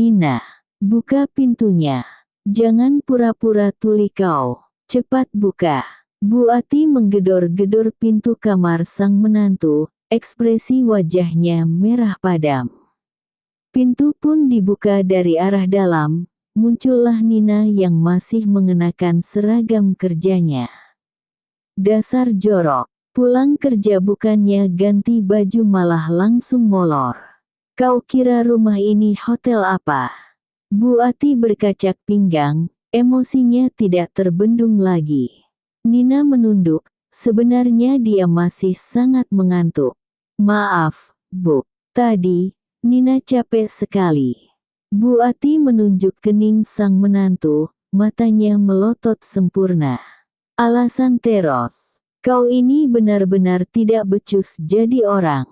Nina, buka pintunya. Jangan pura-pura tuli kau. Cepat buka. Bu Ati menggedor-gedor pintu kamar sang menantu, ekspresi wajahnya merah padam. Pintu pun dibuka dari arah dalam, muncullah Nina yang masih mengenakan seragam kerjanya. Dasar jorok, pulang kerja bukannya ganti baju malah langsung molor. Kau kira rumah ini hotel apa? Bu Ati berkacak pinggang, emosinya tidak terbendung lagi. Nina menunduk, sebenarnya dia masih sangat mengantuk. Maaf, Bu. Tadi, Nina capek sekali. Bu Ati menunjuk kening sang menantu, matanya melotot sempurna. Alasan teros. Kau ini benar-benar tidak becus jadi orang.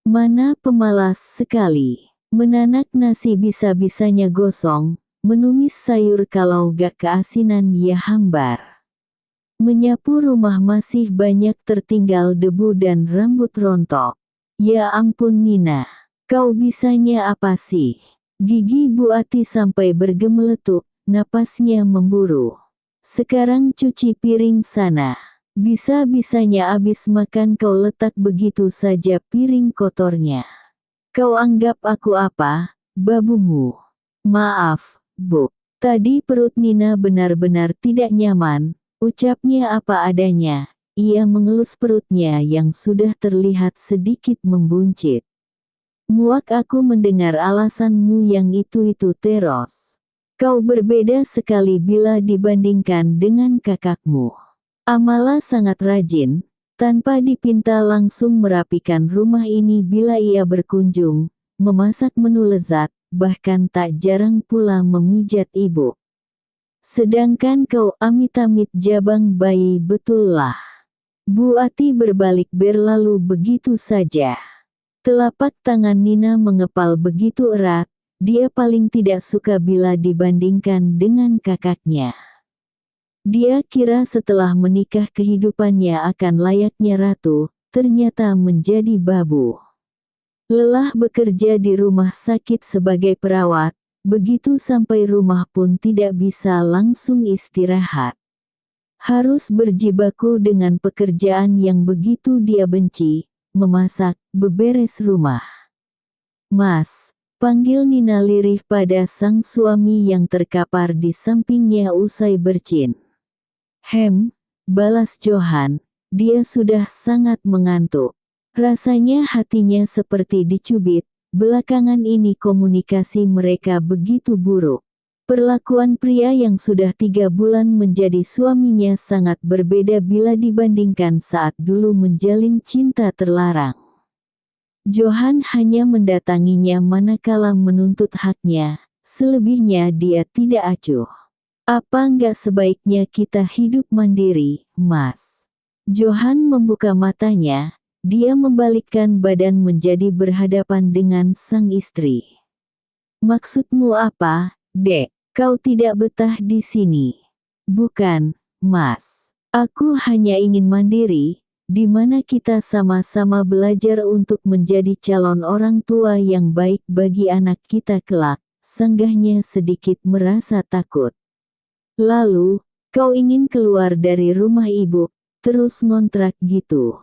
Mana pemalas sekali. Menanak nasi bisa-bisanya gosong, menumis sayur kalau gak keasinan ya hambar. Menyapu rumah masih banyak tertinggal debu dan rambut rontok. Ya ampun Nina, kau bisanya apa sih? Gigi Bu Ati sampai bergemeletuk, napasnya memburu. Sekarang cuci piring sana. Bisa-bisanya abis makan kau letak begitu saja piring kotornya. Kau anggap aku apa, babumu? Maaf, Bu. Tadi perut Nina benar-benar tidak nyaman. Ucapnya apa adanya, ia mengelus perutnya yang sudah terlihat sedikit membuncit. Muak aku mendengar alasanmu yang itu teros. Kau berbeda sekali bila dibandingkan dengan kakakmu. Amala sangat rajin, tanpa dipinta langsung merapikan rumah ini bila ia berkunjung, memasak menu lezat, bahkan tak jarang pula memijat ibu. Sedangkan kau amit-amit jabang bayi betullah. Bu Ati berbalik berlalu begitu saja. Telapak tangan Nina mengepal begitu erat, dia paling tidak suka bila dibandingkan dengan kakaknya. Dia kira setelah menikah kehidupannya akan layaknya ratu, ternyata menjadi babu. Lelah bekerja di rumah sakit sebagai perawat, begitu sampai rumah pun tidak bisa langsung istirahat. Harus berjibaku dengan pekerjaan yang begitu dia benci, memasak, beberes rumah. Mas, panggil Nina lirih pada sang suami yang terkapar di sampingnya usai bercin. Balas Johan, dia sudah sangat mengantuk. Rasanya hatinya seperti dicubit. Belakangan ini komunikasi mereka begitu buruk. Perlakuan pria yang sudah 3 bulan menjadi suaminya sangat berbeda bila dibandingkan saat dulu menjalin cinta terlarang. Johan hanya mendatanginya manakala menuntut haknya, selebihnya dia tidak acuh. Apa nggak sebaiknya kita hidup mandiri, Mas? Johan membuka matanya. Dia membalikkan badan menjadi berhadapan dengan sang istri. Maksudmu apa, Dek? Kau tidak betah di sini? Bukan, Mas. Aku hanya ingin mandiri, di mana kita sama-sama belajar untuk menjadi calon orang tua yang baik bagi anak kita kelak. Sanggahnya sedikit merasa takut. Lalu, kau ingin keluar dari rumah ibu, terus ngontrak gitu?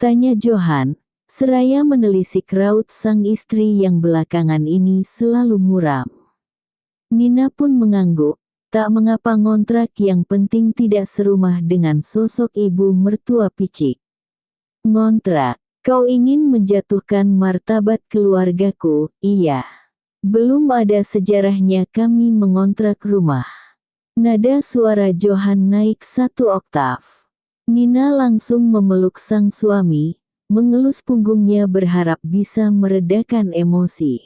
Tanya Johan, seraya menelisik raut sang istri yang belakangan ini selalu muram. Nina pun mengangguk, tak mengapa ngontrak, yang penting tidak serumah dengan sosok ibu mertua picik. Ngontrak, kau ingin menjatuhkan martabat keluargaku, iya. Belum ada sejarahnya kami mengontrak rumah. Nada suara Johan naik 1 oktav. Nina langsung memeluk sang suami, mengelus punggungnya berharap bisa meredakan emosi.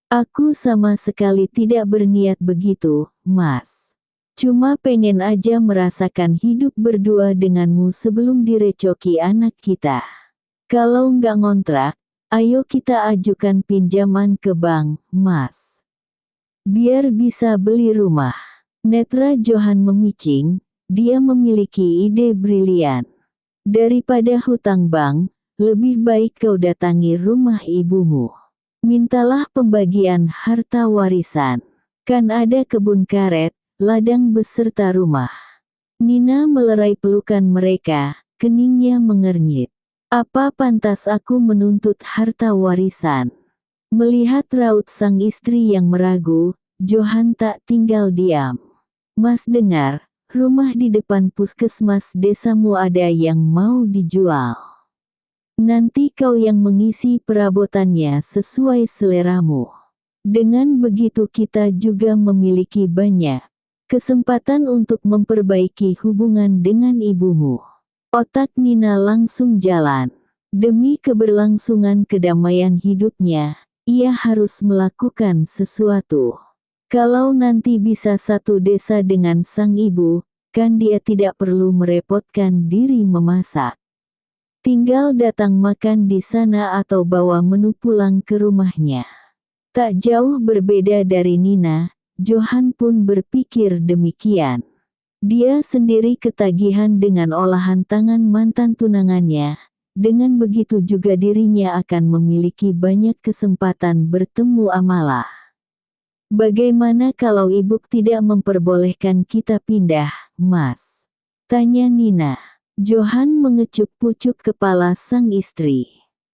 Aku sama sekali tidak berniat begitu, Mas. Cuma pengen aja merasakan hidup berdua denganmu sebelum direcoki anak kita. Kalau nggak ngontrak, ayo kita ajukan pinjaman ke bank, Mas. Biar bisa beli rumah. Netra Johan memicing. Dia memiliki ide brilian. Daripada hutang bank, lebih baik kau datangi rumah ibumu. Mintalah pembagian harta warisan. Kan ada kebun karet, ladang beserta rumah. Nina melerai pelukan mereka, keningnya mengernyit. Apa pantas aku menuntut harta warisan? Melihat raut sang istri yang meragu, Johan tak tinggal diam. Mas dengar, rumah di depan puskesmas desamu ada yang mau dijual. Nanti kau yang mengisi perabotannya sesuai seleramu. Dengan begitu kita juga memiliki banyak kesempatan untuk memperbaiki hubungan dengan ibumu. Otak Nina langsung jalan. Demi keberlangsungan kedamaian hidupnya, ia harus melakukan sesuatu. Kalau nanti bisa satu desa dengan sang ibu, kan dia tidak perlu merepotkan diri memasak. Tinggal datang makan di sana atau bawa menu pulang ke rumahnya. Tak jauh berbeda dari Nina, Johan pun berpikir demikian. Dia sendiri ketagihan dengan olahan tangan mantan tunangannya. Dengan begitu juga dirinya akan memiliki banyak kesempatan bertemu Amala. Bagaimana kalau ibu tidak memperbolehkan kita pindah, Mas? Tanya Nina. Johan mengecup pucuk kepala sang istri.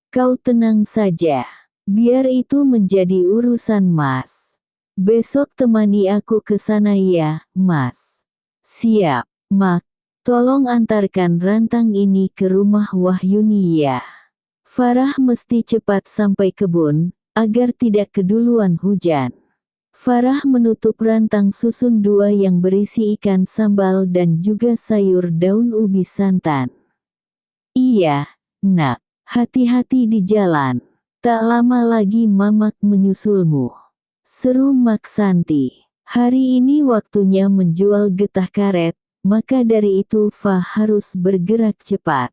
Kau tenang saja. Biar itu menjadi urusan Mas. Besok temani aku ke sana ya, Mas. Siap, Mak. Tolong antarkan rantang ini ke rumah Wahyuni ya. Farah mesti cepat sampai kebun, agar tidak keduluan hujan. Farah menutup rantang susun 2 yang berisi ikan sambal dan juga sayur daun ubi santan. Iya, Nak. Hati-hati di jalan. Tak lama lagi Mamak menyusulmu. Seru Mak Santi. Hari ini waktunya menjual getah karet, maka dari itu Fa harus bergerak cepat.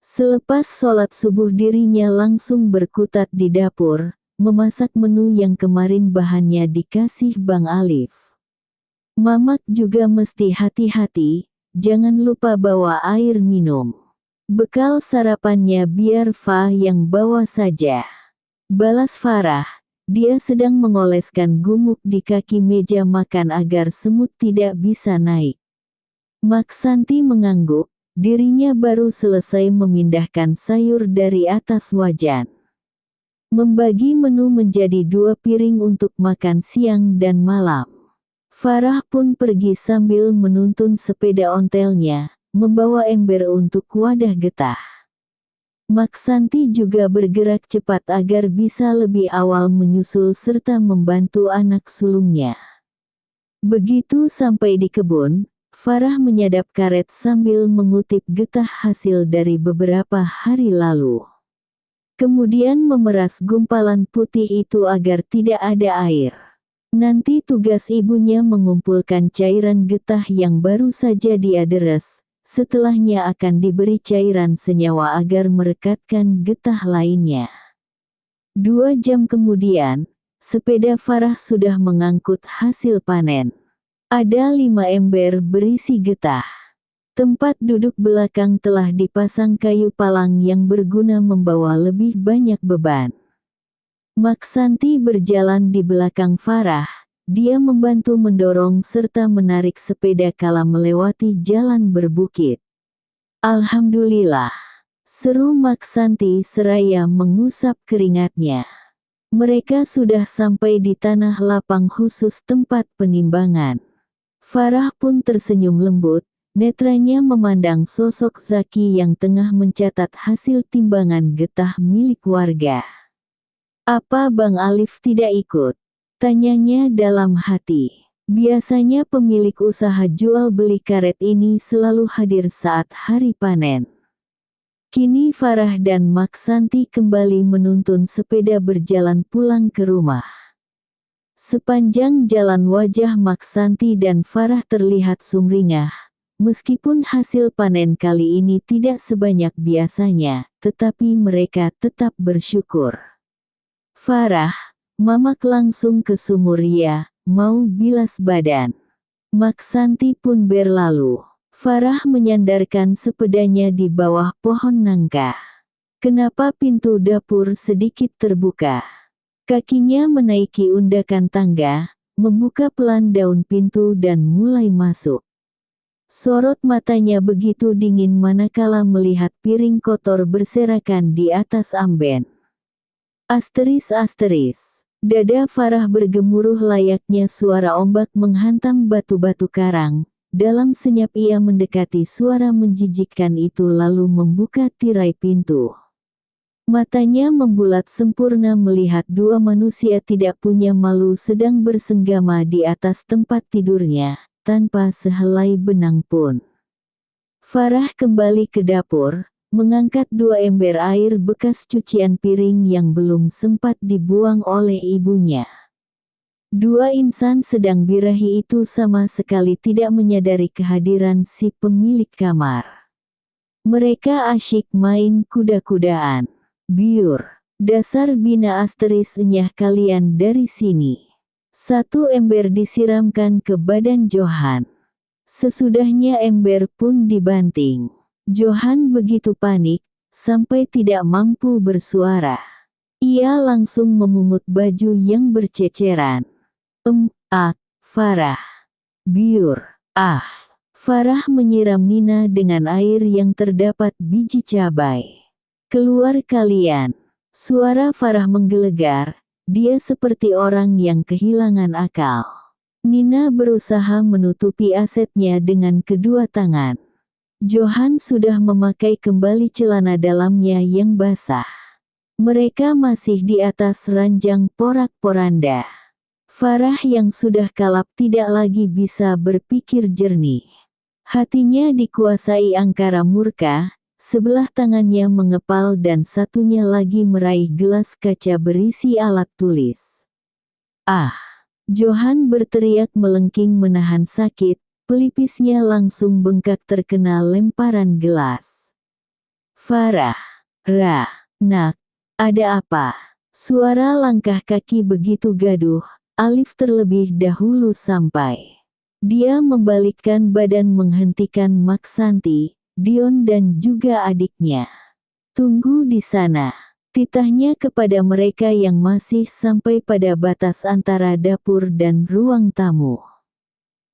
Selepas sholat subuh dirinya langsung berkutat di dapur, memasak menu yang kemarin bahannya dikasih Bang Alif. Mamak juga mesti hati-hati, jangan lupa bawa air minum. Bekal sarapannya biar Fa yang bawa saja. Balas Farah, dia sedang mengoleskan gumuk di kaki meja makan agar semut tidak bisa naik. Mak Santi mengangguk, dirinya baru selesai memindahkan sayur dari atas wajan. Membagi menu menjadi 2 piring untuk makan siang dan malam. Farah pun pergi sambil menuntun sepeda ontelnya, membawa ember untuk wadah getah. Mak Santi juga bergerak cepat agar bisa lebih awal menyusul serta membantu anak sulungnya. Begitu sampai di kebun, Farah menyadap karet sambil mengutip getah hasil dari beberapa hari lalu. Kemudian memeras gumpalan putih itu agar tidak ada air. Nanti tugas ibunya mengumpulkan cairan getah yang baru saja dia deres, setelahnya akan diberi cairan senyawa agar merekatkan getah lainnya. 2 jam kemudian, sepeda Farah sudah mengangkut hasil panen. Ada 5 ember berisi getah. Tempat duduk belakang telah dipasang kayu palang yang berguna membawa lebih banyak beban. Mak Santi berjalan di belakang Farah, dia membantu mendorong serta menarik sepeda kala melewati jalan berbukit. Alhamdulillah, seru Mak Santi seraya mengusap keringatnya. Mereka sudah sampai di tanah lapang khusus tempat penimbangan. Farah pun tersenyum lembut. Netranya memandang sosok Zaki yang tengah mencatat hasil timbangan getah milik warga. Apa Bang Alif tidak ikut? Tanyanya dalam hati. Biasanya pemilik usaha jual beli karet ini selalu hadir saat hari panen. Kini Farah dan Mak Santi kembali menuntun sepeda berjalan pulang ke rumah. Sepanjang jalan wajah Mak Santi dan Farah terlihat sumringah. Meskipun hasil panen kali ini tidak sebanyak biasanya, tetapi mereka tetap bersyukur. Farah, Mamak langsung ke sumur ya, mau bilas badan. Mak Santi pun berlalu. Farah menyandarkan sepedanya di bawah pohon nangka. Kenapa pintu dapur sedikit terbuka? Kakinya menaiki undakan tangga, membuka pelan daun pintu dan mulai masuk. Sorot matanya begitu dingin manakala melihat piring kotor berserakan di atas amben. Asteris. Dada Farah bergemuruh layaknya suara ombak menghantam batu-batu karang. Dalam senyap ia mendekati suara menjijikkan itu lalu membuka tirai pintu. Matanya membulat sempurna melihat dua manusia tidak punya malu sedang bersenggama di atas tempat tidurnya, tanpa sehelai benang pun. Farah kembali ke dapur, mengangkat 2 ember air bekas cucian piring yang belum sempat dibuang oleh ibunya. Dua insan sedang birahi itu sama sekali tidak menyadari kehadiran si pemilik kamar. Mereka asyik main kuda-kudaan. Biur, dasar bina enyah kalian dari sini. 1 ember disiramkan ke badan Johan. Sesudahnya ember pun dibanting. Johan begitu panik, sampai tidak mampu bersuara. Ia langsung memungut baju yang berceceran. Farah. Biur. Farah menyiram Nina dengan air yang terdapat biji cabai. Keluar kalian. Suara Farah menggelegar, dia seperti orang yang kehilangan akal. Nina berusaha menutupi asetnya dengan kedua tangan. Johan sudah memakai kembali celana dalamnya yang basah. Mereka masih di atas ranjang porak-poranda. Farah yang sudah kalap tidak lagi bisa berpikir jernih. Hatinya dikuasai angkara murka. Sebelah tangannya mengepal dan satunya lagi meraih gelas kaca berisi alat tulis. Johan berteriak melengking menahan sakit, pelipisnya langsung bengkak terkena lemparan gelas. Farah. Nak, ada apa? Suara langkah kaki begitu gaduh, Alif terlebih dahulu sampai. Dia membalikkan badan menghentikan Maksanti, Dion dan juga adiknya. Tunggu di sana. Titahnya kepada mereka yang masih sampai pada batas antara dapur dan ruang tamu.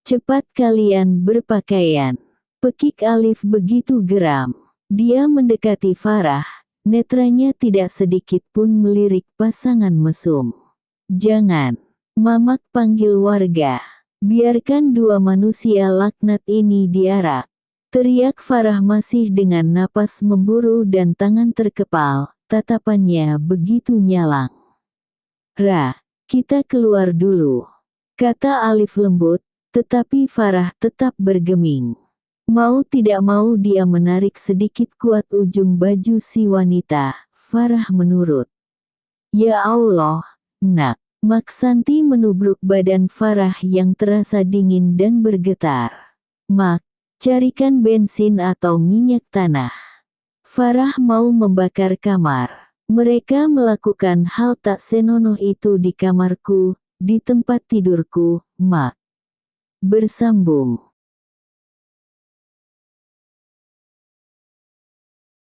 Cepat kalian berpakaian. Pekik Alif begitu geram. Dia mendekati Farah, netranya tidak sedikit pun melirik pasangan mesum. Jangan. Mamak panggil warga. Biarkan dua manusia laknat ini diarak. Teriak Farah masih dengan napas memburu dan tangan terkepal, tatapannya begitu nyalang. Kita keluar dulu, kata Alif lembut, tetapi Farah tetap bergeming. Mau tidak mau dia menarik sedikit kuat ujung baju si wanita. Farah menurut. Ya Allah, nak. Maksanti menubruk badan Farah yang terasa dingin dan bergetar. Mak, carikan bensin atau minyak tanah. Farah mau membakar kamar. Mereka melakukan hal tak senonoh itu di kamarku, di tempat tidurku, Mak. Bersambung.